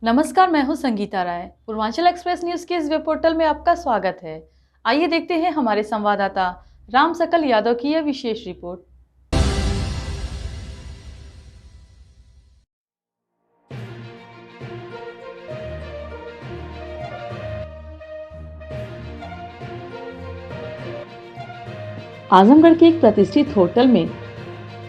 नमस्कार, मैं हूं संगीता राय। पूर्वांचल एक्सप्रेस न्यूज के इस वेब पोर्टल में आपका स्वागत है। आइए देखते हैं हमारे संवाददाता राम सकल यादव की यह विशेष रिपोर्ट। आजमगढ़ के एक प्रतिष्ठित होटल में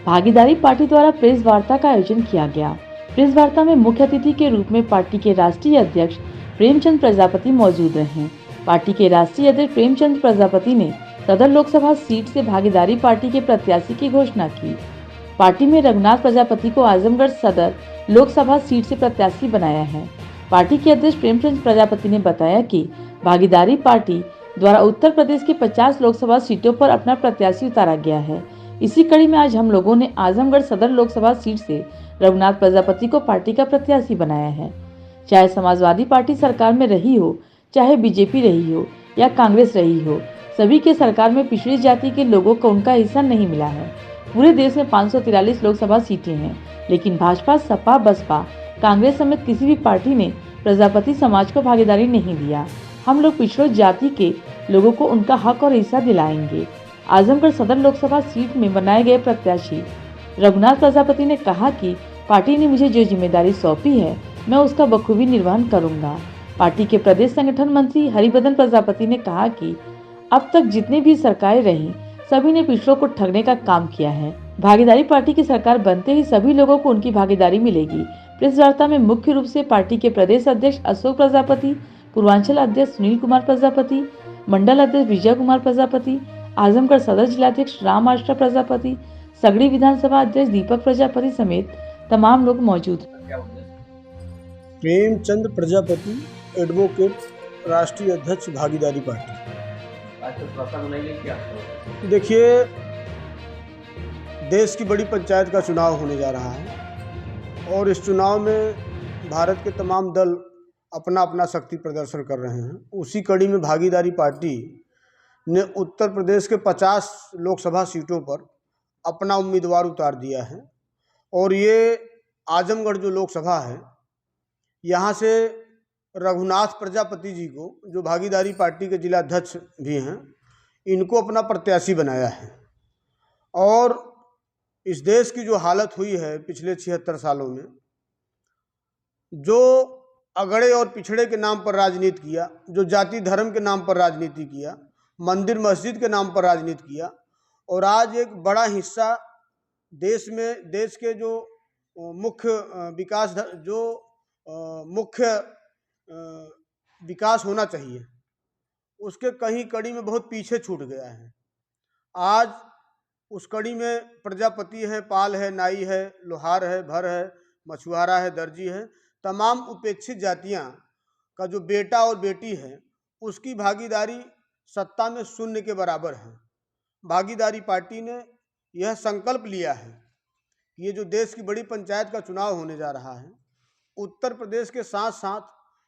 भागीदारी पार्टी द्वारा प्रेस वार्ता का आयोजन किया गया। प्रेस वार्ता में मुख्य अतिथि के रूप में पार्टी के राष्ट्रीय अध्यक्ष प्रेमचंद प्रजापति मौजूद रहे। पार्टी के राष्ट्रीय अध्यक्ष प्रेमचंद प्रजापति ने सदर लोकसभा सीट से भागीदारी पार्टी के प्रत्याशी की घोषणा की। पार्टी में रघुनाथ प्रजापति को आजमगढ़ सदर लोकसभा सीट से प्रत्याशी बनाया है। पार्टी के अध्यक्ष प्रेमचंद प्रजापति ने बताया कि भागीदारी पार्टी द्वारा उत्तर प्रदेश की 50 लोकसभा सीटों पर अपना प्रत्याशी उतारा गया है। इसी कड़ी में आज हम लोगों ने आजमगढ़ सदर लोकसभा सीट से रघुनाथ प्रजापति को पार्टी का प्रत्याशी बनाया है। चाहे समाजवादी पार्टी सरकार में रही हो, चाहे बीजेपी रही हो या कांग्रेस रही हो, सभी के सरकार में पिछड़ी जाति के लोगों को उनका हिस्सा नहीं मिला है। पूरे देश में 543 लोकसभा सीटें हैं, लेकिन भाजपा, सपा, बसपा, कांग्रेस समेत किसी भी पार्टी ने प्रजापति समाज को भागीदारी नहीं दिया। हम लोग पिछड़ों जाति के लोगों को उनका हक और हिस्सा दिलाएंगे। आजमगढ़ सदर लोकसभा सीट में बनाए गए प्रत्याशी रघुनाथ प्रजापति ने कहा कि पार्टी ने मुझे जो जिम्मेदारी सौंपी है, मैं उसका बखूबी निर्वहन करूंगा। पार्टी के प्रदेश संगठन मंत्री हरिबदन प्रजापति ने कहा कि अब तक जितनी भी सरकारें रही, सभी ने पिछड़ों को ठगने का काम किया है। भागीदारी पार्टी की सरकार बनते ही सभी लोगों को उनकी भागीदारी मिलेगी। प्रेस वार्ता में मुख्य रूप से पार्टी के प्रदेश अध्यक्ष अशोक प्रजापति, पूर्वांचल अध्यक्ष सुनील कुमार प्रजापति, मंडल अध्यक्ष विजय कुमार प्रजापति, आजमगढ़ सदर जिलाध्यक्ष राम आष्टा प्रजापति, सगड़ी विधानसभा अध्यक्ष दीपक प्रजापति समेत तमाम लोग मौजूद। प्रेमचंद प्रजापति, एडवोकेट, राष्ट्रीय अध्यक्ष भागीदारी पार्टी। देखिए, देश की बड़ी पंचायत का चुनाव होने जा रहा है और इस चुनाव में भारत के तमाम दल अपना अपना शक्ति प्रदर्शन कर रहे हैं। उसी कड़ी में भागीदारी पार्टी ने उत्तर प्रदेश के 50 लोकसभा सीटों पर अपना उम्मीदवार उतार दिया है और ये आजमगढ़ जो लोकसभा है, यहाँ से रघुनाथ प्रजापति जी को, जो भागीदारी पार्टी के जिलाध्यक्ष भी हैं, इनको अपना प्रत्याशी बनाया है। और इस देश की जो हालत हुई है पिछले 76 सालों में, जो अगड़े और पिछड़े के नाम पर राजनीति किया, जो जाति धर्म के नाम पर राजनीति किया, मंदिर मस्जिद के नाम पर राजनीति किया, और आज एक बड़ा हिस्सा देश में, देश के जो मुख्य विकास होना चाहिए, उसके कहीं कड़ी में बहुत पीछे छूट गया है। आज उस कड़ी में प्रजापति है, पाल है, नाई है, लोहार है, भर है, मछुआरा है, दर्जी है, तमाम उपेक्षित जातियां का जो बेटा और बेटी है, उसकी भागीदारी सत्ता में शून्य के बराबर है। भागीदारी पार्टी ने यह संकल्प लिया है कि ये जो देश की बड़ी पंचायत का चुनाव होने जा रहा है, उत्तर प्रदेश के साथ साथ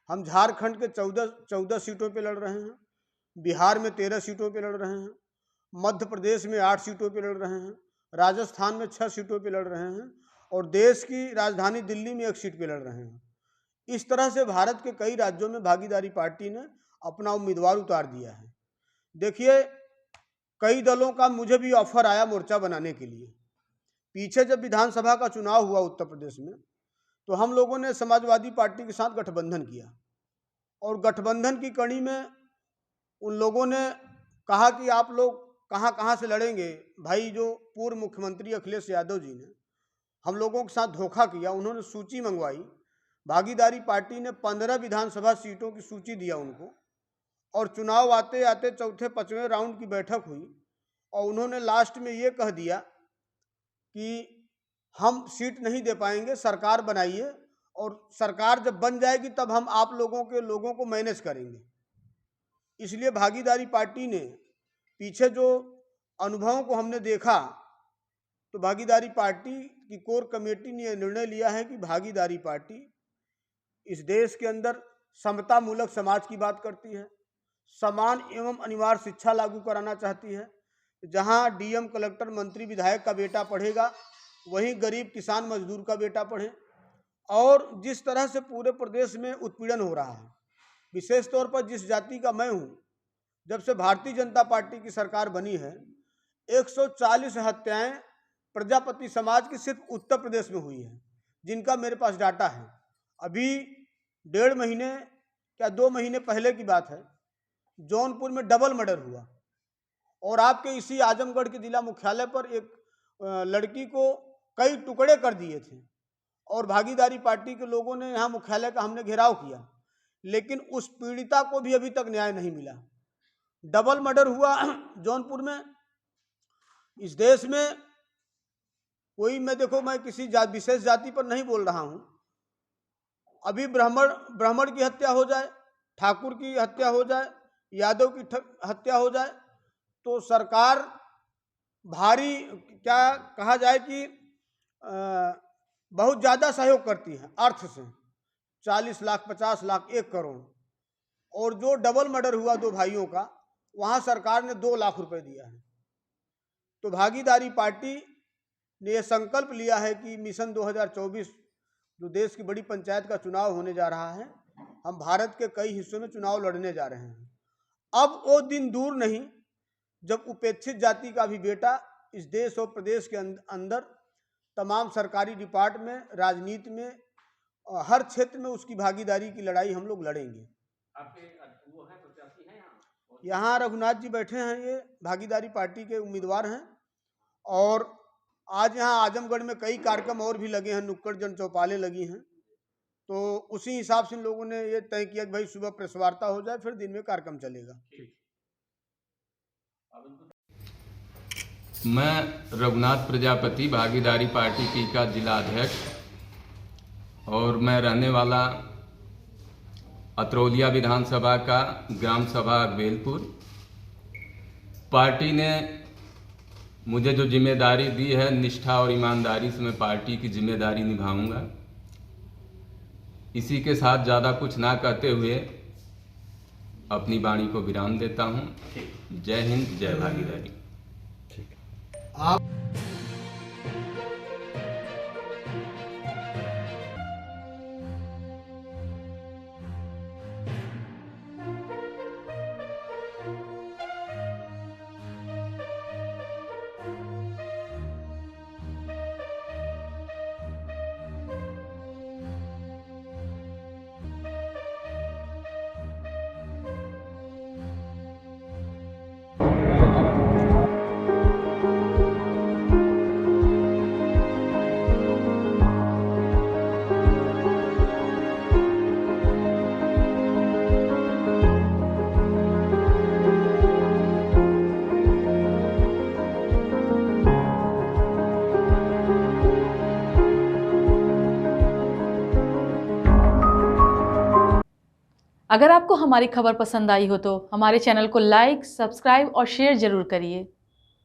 हम झारखंड के 14 सीटों पे लड़ रहे हैं, बिहार में 13 सीटों पे लड़ रहे हैं, मध्य प्रदेश में 8 सीटों पे लड़ रहे हैं, राजस्थान में 6 सीटों पे लड़ रहे हैं और देश की राजधानी दिल्ली में 1 सीट पे लड़ रहे हैं। इस तरह से भारत के कई राज्यों में भागीदारी पार्टी ने अपना उम्मीदवार उतार दिया है। देखिए, कई दलों का मुझे भी ऑफर आया मोर्चा बनाने के लिए। पीछे जब विधानसभा का चुनाव हुआ उत्तर प्रदेश में, तो हम लोगों ने समाजवादी पार्टी के साथ गठबंधन किया और गठबंधन की कड़ी में उन लोगों ने कहा कि आप लोग कहाँ कहाँ से लड़ेंगे। भाई, जो पूर्व मुख्यमंत्री अखिलेश यादव जी ने हम लोगों के साथ धोखा किया, उन्होंने सूची मंगवाई। भागीदारी पार्टी ने 15 विधानसभा सीटों की सूची दिया उनको, और चुनाव आते आते चौथे 5वें राउंड की बैठक हुई और उन्होंने लास्ट में ये कह दिया कि हम सीट नहीं दे पाएंगे, सरकार बनाइए और सरकार जब बन जाएगी तब हम आप लोगों को मैनेज करेंगे। इसलिए भागीदारी पार्टी ने, पीछे जो अनुभवों को हमने देखा, तो भागीदारी पार्टी की कोर कमेटी ने यह निर्णय लिया है कि भागीदारी पार्टी इस देश के अंदर समता मूलक समाज की बात करती है, समान एवं अनिवार्य शिक्षा लागू कराना चाहती है। जहां डीएम, कलेक्टर, मंत्री, विधायक का बेटा पढ़ेगा, वहीं गरीब किसान मजदूर का बेटा पढ़े। और जिस तरह से पूरे प्रदेश में उत्पीड़न हो रहा है, विशेष तौर पर जिस जाति का मैं हूँ, जब से भारतीय जनता पार्टी की सरकार बनी है 140 हत्याएं प्रजापति समाज की सिर्फ उत्तर प्रदेश में हुई है, जिनका मेरे पास डाटा है। अभी 1.5 महीने क्या 2 महीने पहले की बात है, जौनपुर में डबल मर्डर हुआ और आपके इसी आजमगढ़ के जिला मुख्यालय पर एक लड़की को कई टुकड़े कर दिए थे और भागीदारी पार्टी के लोगों ने यहाँ मुख्यालय का हमने घेराव किया, लेकिन उस पीड़िता को भी अभी तक न्याय नहीं मिला। डबल मर्डर हुआ जौनपुर में। इस देश में कोई मैं किसी विशेष जाति पर नहीं बोल रहा हूँ। अभी ब्राह्मण की हत्या हो जाए, ठाकुर की हत्या हो जाए, यादव की हत्या हो जाए तो सरकार भारी क्या कहा जाए कि बहुत ज़्यादा सहयोग करती है अर्थ से, 40 लाख 50 लाख 1 करोड़। और जो डबल मर्डर हुआ 2 भाइयों का, वहाँ सरकार ने 2 लाख रुपए दिया है। तो भागीदारी पार्टी ने यह संकल्प लिया है कि मिशन 2024 जो देश की बड़ी पंचायत का चुनाव होने जा रहा है, हम भारत के कई हिस्सों में चुनाव लड़ने जा रहे हैं। अब वो दिन दूर नहीं जब उपेक्षित जाति का भी बेटा इस देश और प्रदेश के अंदर तमाम सरकारी डिपार्टमेंट, राजनीति में, हर क्षेत्र में उसकी भागीदारी की लड़ाई हम लोग लड़ेंगे। आपके वो है प्रत्याशी हैं यहाँ रघुनाथ जी बैठे हैं, ये भागीदारी पार्टी के उम्मीदवार हैं। और आज यहाँ आजमगढ़ में कई कार्यक्रम और भी लगे हैं, नुक्कड़ जनचौपालें लगी हैं। तो उसी हिसाब से लोगों ने ये तय किया कि भाई सुबह प्रेस वार्ता हो जाए, फिर दिन में कार्यक्रम चलेगा। मैं रघुनाथ प्रजापति, भागीदारी पार्टी पी का जिला अध्यक्ष, और मैं रहने वाला अतरौलिया विधानसभा का ग्राम सभा अकबेलपुर। पार्टी ने मुझे जो जिम्मेदारी दी है, निष्ठा और ईमानदारी से मैं पार्टी की जिम्मेदारी निभाऊंगा। इसी के साथ ज़्यादा कुछ ना कहते हुए अपनी वाणी को विराम देता हूं। जय हिंद, जय भागीदारी। आप अगर आपको हमारी खबर पसंद आई हो तो हमारे चैनल को लाइक, सब्सक्राइब और शेयर जरूर करिए।